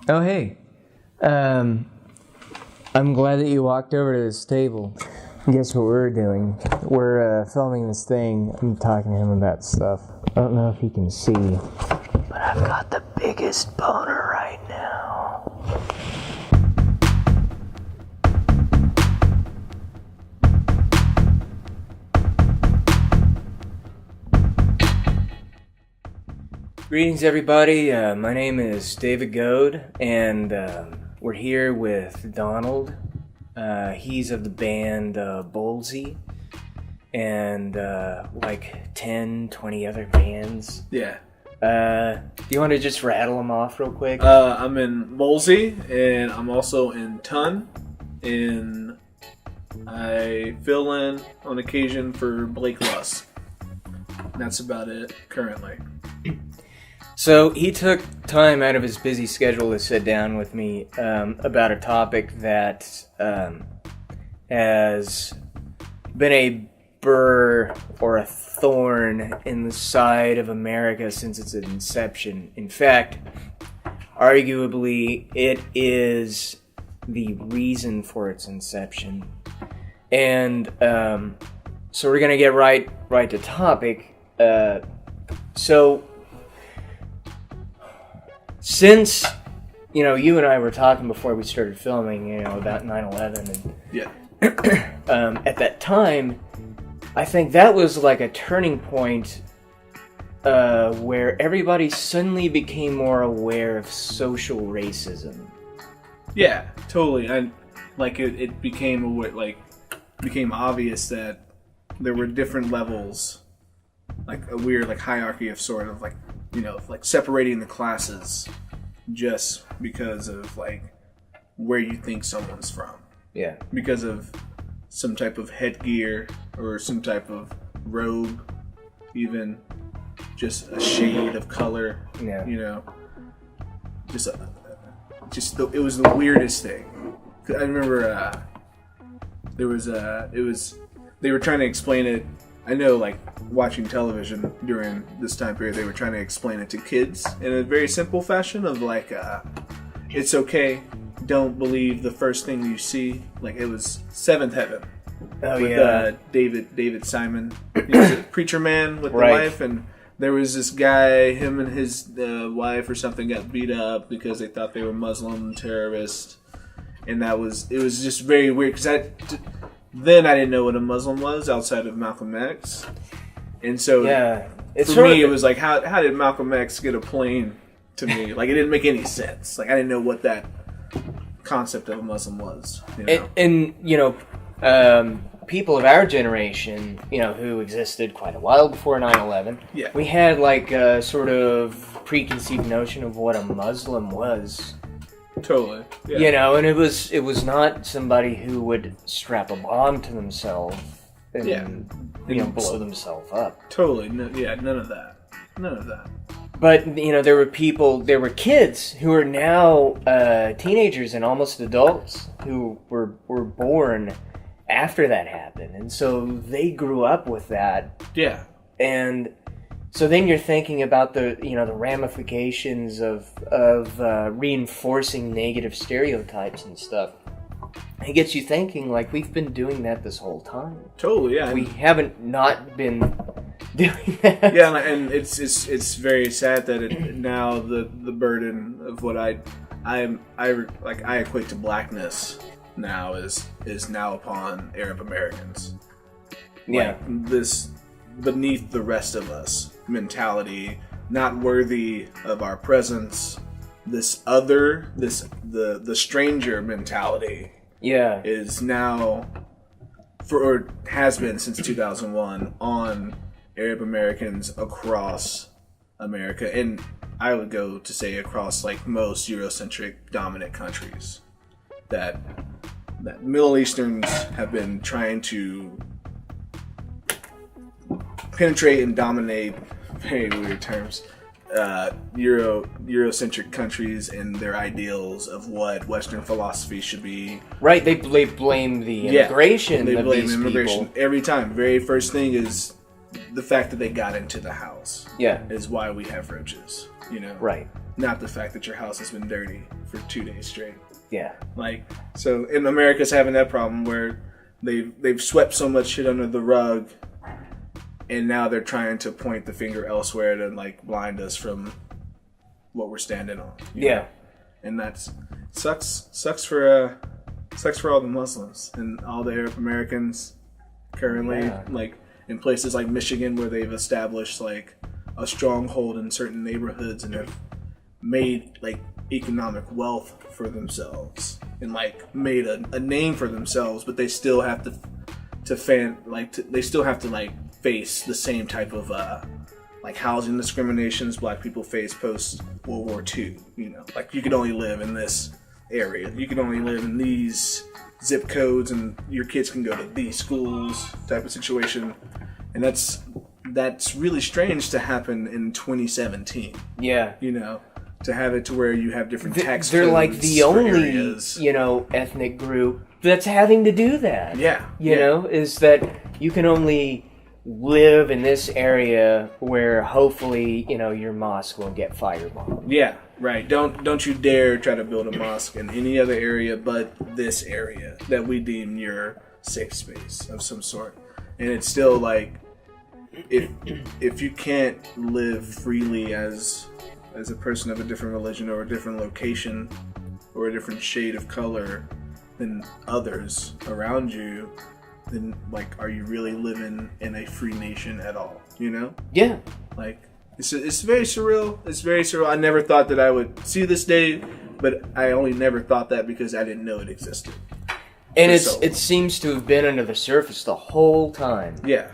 Oh, hey. I'm glad that you walked over to this table. Guess what we're doing? We're filming this thing. I'm talking to him about stuff. I don't know if you can see, but I've got the biggest boner right now. Greetings, everybody. My name is David Goad, and we're here with Donald. He's of the band Bolsey, and like 10, 20 other bands. Yeah. Do you want to just rattle them off real quick? I'm in Molsey, and I'm also in Ton, and I fill in on occasion for Blake Luss. That's about it currently. So he took time out of his busy schedule to sit down with me about a topic that has been a burr or a thorn in the side of America since its inception. In fact, arguably, it is the reason for its inception. And so we're gonna get right to topic. Since, you and I were talking before we started filming, about 9/11, and Yeah. at that time, I think that was like a turning point where everybody suddenly became more aware of social racism. Yeah, totally. And it became became obvious that there were different levels, like a weird hierarchy of sort of separating the classes just because of where you think someone's from. Yeah. Because of some type of headgear or some type of robe, even just a shade of color. Yeah. It was the weirdest thing. I remember they were trying to explain it. I know, watching television during this time period, they were trying to explain it to kids in a very simple fashion of it's okay, don't believe the first thing you see. It was Seventh Heaven with David Simon. He was a preacher man with the wife, and there was this guy, him and his wife or something got beat up because they thought they were Muslim terrorists, and it was just very weird because then I didn't know what a Muslim was outside of Malcolm X. And so for me, it was how did Malcolm X get a plane to me? It didn't make any sense. I didn't know what that concept of a Muslim was. And people of our generation, who existed quite a while before 9/11, we had a sort of preconceived notion of what a Muslim was. Totally. Yeah. And it was not somebody who would strap a bomb to themselves and blow themselves up. Totally. No, none of that. But there were kids who are now teenagers and almost adults who were born after that happened, and so they grew up with that. Yeah. And so then you're thinking about the ramifications of reinforcing negative stereotypes and stuff. It gets you thinking we've been doing that this whole time. Totally, yeah. We haven't not been doing that. Yeah, and it's very sad that now the burden of what I equate to blackness now is now upon Arab Americans. Yeah, this beneath the rest of us mentality, not worthy of our presence, the stranger mentality is now, or has been since 2001, on Arab Americans across America, and I would go to say across most Eurocentric dominant countries that Middle Easterns have been trying to penetrate and dominate, very weird terms, Eurocentric countries and their ideals of what Western philosophy should be. Right, they blame the immigration. They of blame these immigration people every time. Very first thing is the fact that they got into the house Yeah. is why we have roaches, you know? Right. Not the fact that your house has been dirty for 2 days straight. Yeah. Like, so in America's having that problem where they've swept so much shit under the rug, and now they're trying to point the finger elsewhere to like blind us from what we're standing on. Yeah. know? And that's sucks for all the Muslims and all the Arab Americans currently, like in places like Michigan where they've established like a stronghold in certain neighborhoods and have made like economic wealth for themselves and like made a name for themselves, but they still have they still have to like face the same type of like housing discriminations black people face post World War II. You know, like you can only live in this area, you can only live in these zip codes, and your kids can go to these schools type of situation, and that's really strange to happen in 2017. Yeah. You know, to have it to where you have different tax they're codes like the for only areas. ethnic group that's having to do that. Yeah. You know, is that you can only live in this area where hopefully, your mosque won't get firebombed. Yeah, right. Don't you dare try to build a mosque in any other area but this area that we deem your safe space of some sort. And it's still like, if you can't live freely as a person of a different religion or a different location or a different shade of color than others around you, then like, are you really living in a free nation at all? You know? Yeah. Like, it's very surreal. It's very surreal. I never thought that I would see this day, but I only never thought that because I didn't know it existed. And it seems to have been under the surface the whole time. Yeah.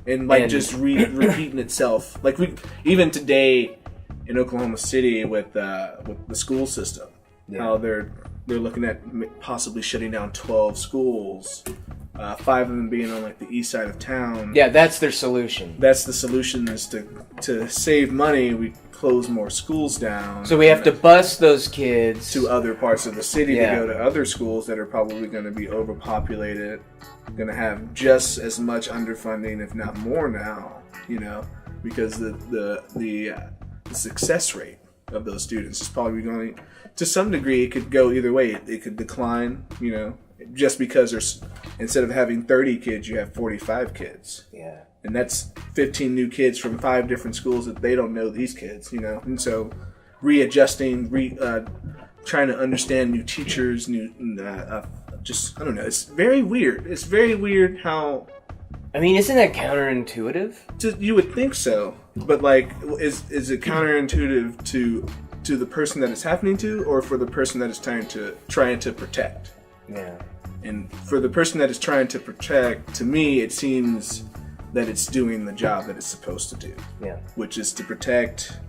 And like just repeating itself. Like even today in Oklahoma City with the school system, how they're looking at possibly shutting down 12 schools. 5 of them being on like the east side of town. Yeah, that's their solution. That's the solution, is to save money. We close more schools down. So we have to bus those kids to other parts of the city to go to other schools that are probably going to be overpopulated, going to have just as much underfunding, if not more now. You know, because the success rate of those students is probably going to some degree. It could go either way. It could decline. You know. Just because there's, instead of having 30 kids, you have 45 kids. Yeah. And that's 15 new kids from 5 different schools that they don't know these kids, you know? And so readjusting, trying to understand new teachers, just, I don't know. It's very weird. It's very weird how... I mean, isn't that counterintuitive? You would think so. But, like, is it counterintuitive to the person that it's happening to, or for the person that is trying to protect? Yeah. And for the person that is trying to protect, to me, it seems that it's doing the job that it's supposed to do. Yeah. Which is to protect,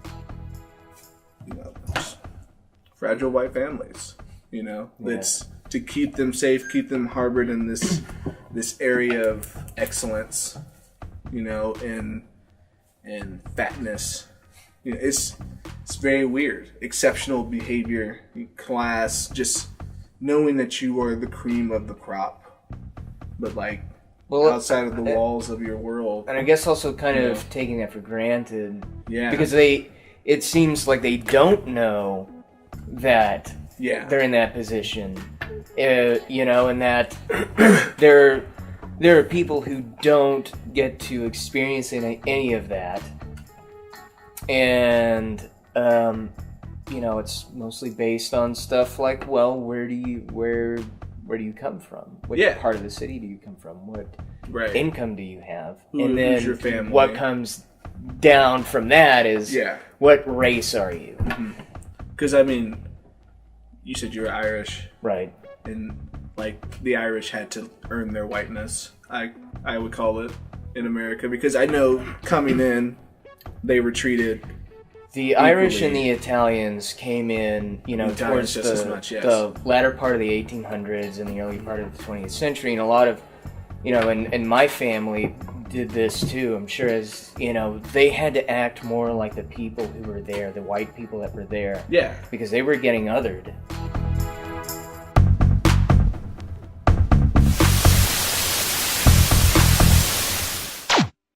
fragile white families. You know, it's to keep them safe, keep them harbored in this area of excellence. You know, and fatness. You know, it's very weird. Exceptional behavior, class, just. Knowing that you are the cream of the crop, but like outside of the walls of your world. And I guess also kind of taking that for granted. Yeah. Because it seems like they don't know that they're in that position. And that there are people who don't get to experience any of that. And, it's mostly based on stuff like, well, where do you come from? What part of the city do you come from? What income do you have? And then who's your family? What comes down from that is what race are you? Because, I mean, you said you're Irish. Right. And, like, the Irish had to earn their whiteness, I would call it, in America. Because I know coming in, they were treated... The Irish and the Italians came in, towards the latter part of the 1800s and the early part of the 20th century, and a lot of, and my family did this too. I'm sure as, they had to act more like the people who were there, the white people that were there. Yeah. Because they were getting othered.